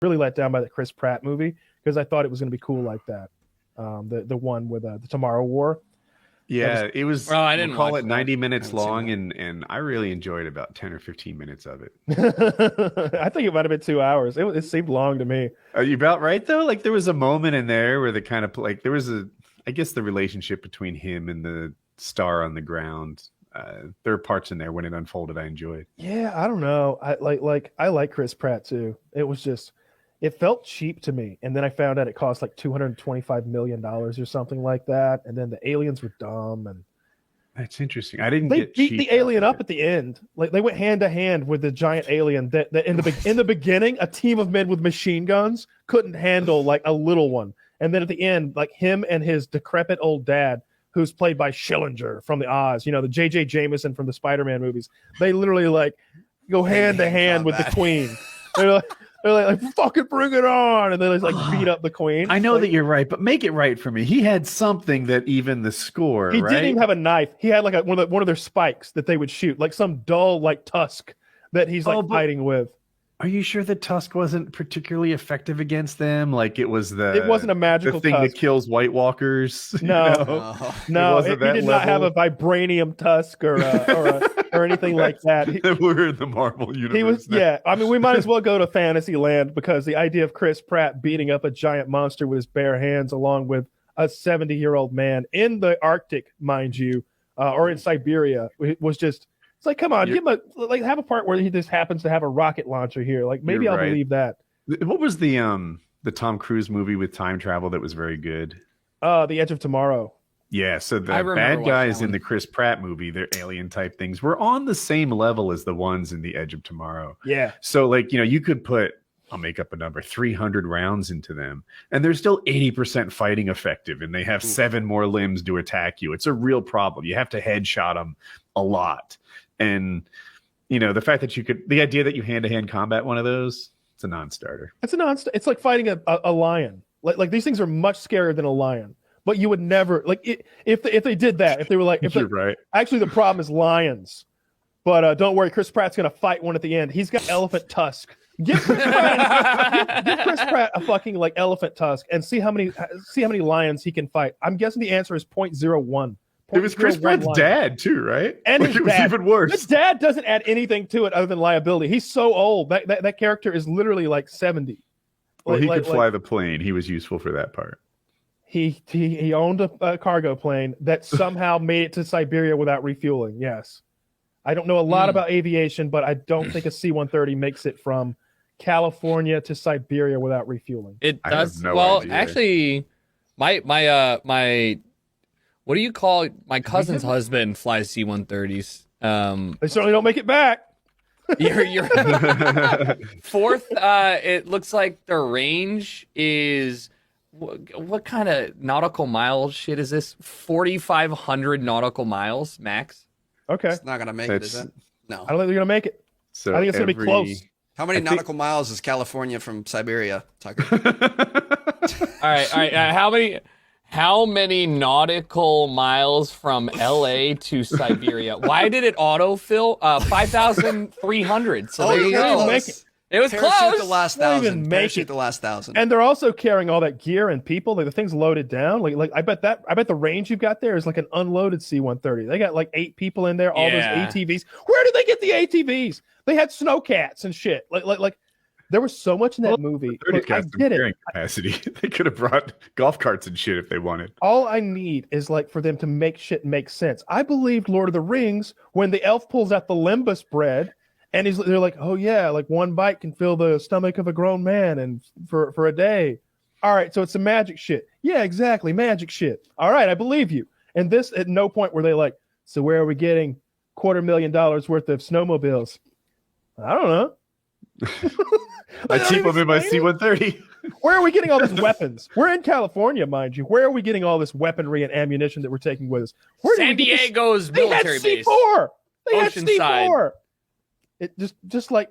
really let down by the Chris Pratt movie because I thought it was going to be cool like that. The one with the Tomorrow War. Yeah, it was. Well, I we'll didn't call watch it that. 90 minutes long, and I really enjoyed about 10 or 15 minutes of it. I think it might have been 2 hours. It seemed long to me. Are you about right though? Like there was a moment in there where the kind of like there was I guess the relationship between him and the star on the ground. There are parts in there when it unfolded I enjoyed. Yeah, I don't know. I like Chris Pratt too. It was just it felt cheap to me. And then I found out it cost like $225 million or something like that. And then the aliens were dumb and that's interesting. I didn't they get beat the alien up at the end. Like they went hand to hand with the giant alien that in the beginning, a team of men with machine guns couldn't handle like a little one. And then at the end, like him and his decrepit old dad, who's played by Schillinger from the Oz, the J.J. Jameson from the Spider-Man movies, they literally like go hand to hand with the Queen. They're like, fucking bring it on, and they like beat up the Queen. I know that you're right, but make it right for me. He had something that even the score. He right? didn't even have a knife. He had like one of their spikes that they would shoot, like some dull like tusk that he's like fighting with. Are you sure the tusk wasn't particularly effective against them? Like it wasn't a magical thing tusk that kills White Walkers. No, he did not have a vibranium tusk or anything like that. We're in the Marvel universe. He was, yeah. I mean, we might as well go to fantasy land because the idea of Chris Pratt beating up a giant monster with his bare hands, along with a 70-year-old man in the Arctic, mind you, or in Siberia, was just. It's like, come on, give him have a part where he just happens to have a rocket launcher here. Like maybe I'll believe that. What was the Tom Cruise movie with time travel that was very good? The Edge of Tomorrow. Yeah, so the bad guys in the Chris Pratt movie, they're alien type things, were on the same level as the ones in the Edge of Tomorrow. Yeah. So like, you could put, I'll make up a number, 300 rounds into them, and they're still 80% fighting effective, and they have 7 more limbs to attack you. It's a real problem. You have to headshot them a lot. And, the fact that the idea that you hand-to-hand combat one of those, it's a non-starter. It's like fighting a lion. Like these things are much scarier than a lion. But you would never, like, if they did that, if they were like, you're right. Actually, the problem is lions. But don't worry, Chris Pratt's going to fight one at the end. He's got elephant tusk. Give Chris Pratt a fucking, like, elephant tusk and see how many lions he can fight. I'm guessing the answer is 0.01. It was Chris Pratt's dad too, right? And his it was even worse. His dad doesn't add anything to it other than liability. He's so old. That character is literally like 70. Well, he could fly the plane. He was useful for that part. He owned a cargo plane that somehow made it to Siberia without refueling. Yes. I don't know a lot about aviation, but I don't think a C-130 makes it from California to Siberia without refueling. It does. Idea. Actually, my what do you call it? My cousin's husband flies C-130s. They certainly don't make it back. You're fourth. It looks like the range is what kind of nautical miles shit is this? 4,500 nautical miles max. Okay, it's not gonna make it, is it? No, I don't think they're gonna make it. So I think it's gonna be close. How many nautical miles is California from Siberia, Tucker? All right. How many nautical miles from LA to Siberia? Why did it autofill? 5,300. So there you go. It was close. The last 1,000. Parachute the last 1,000. And they're also carrying all that gear and people. Like the thing's loaded down. Like I bet the range you've got there is like an unloaded C-130. They got like 8 people in there. All those ATVs. Where did they get the ATVs? They had snowcats and shit. Like. There was so much in that movie. Look, I get it. Capacity. They could have brought golf carts and shit if they wanted. All I need is like for them to make shit make sense. I believed Lord of the Rings when the elf pulls out the limbus bread, and they're like, oh yeah, like one bite can fill the stomach of a grown man and for a day. All right, so it's some magic shit. Yeah, exactly, magic shit. All right, I believe you. And this at no point were they like, so where are we getting $250,000 worth of snowmobiles? I don't know. I keep them in my C-130. Where are we getting all these weapons? We're in California, mind you. Where are we getting all this weaponry and ammunition that we're taking with us? San Diego's military base. They had C4. It just like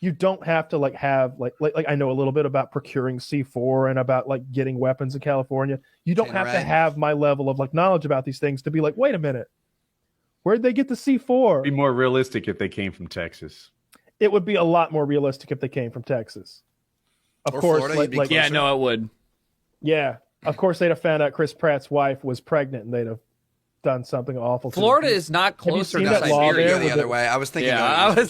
you don't have to like have like I know a little bit about procuring C4 and about like getting weapons in California. You don't have to have my level of like knowledge about these things to be like, wait a minute, where'd they get the C4? It'd be more realistic if they came from Texas. It would be a lot more realistic if they came from Texas. of Or course, Florida, like, you'd be like Yeah, closer. no, it would. yeah, of course they'd have found out Chris Pratt's wife was pregnant, and they'd have done something awful. to Florida him. is not you closer seen to that law Siberia. there the with other the- way. I was thinking. Yeah, going I east was